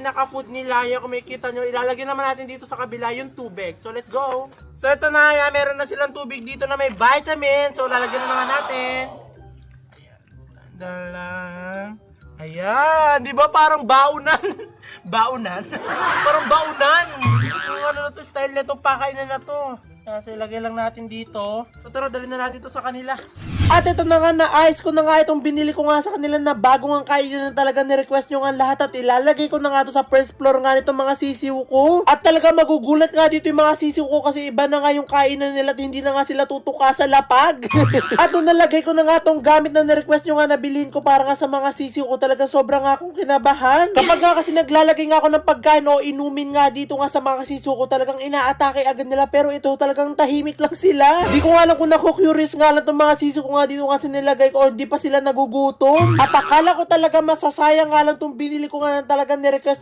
pinaka-food nila. Yung kung makikita nyo, ilalagay naman natin dito sa kabila yung tubig. So, let's go. So, ito na. Yan, meron na silang tubig dito na may vitamin. So, lalagyan na naman natin. Dalang. Ayan, di ba parang baunan? Baunan? Parang baunan. Yung ano na to, style na to, pakainan na to. So, ilagay lang natin dito. So, tara, dali na natin to sa kanila. At ito na nga, na-ice ko na nga itong binili ko nga sa kanila na bagong ang kainan na talaga ni-request nyo nga lahat. At ilalagay ko na nga to sa first floor nga nitong mga sisiw ko. At talaga magugulat nga dito yung mga sisiw ko kasi iba na nga yung kainan nila at hindi na nga sila tutuka sa lapag. At doon nalagay ko na nga tong gamit na ni-request nyo nga na bilhin ko para nga sa mga sisiw ko. Talaga sobrang nga akong kinabahan. Kapag nga kasi naglalagay nga ako ng pagkain o inumin nga dito nga sa mga sisiw ko, talagang inaatake agad nila. Pero ito talagang tahimik lang sila. Di ko nga alam kung naku-curious nga lang tong mga sisiw ko nga dito kasi nilagay ko o di pa sila nagugutom. At akala ko talaga masasayang nga lang tong binili ko nga na talagang ni-request nyo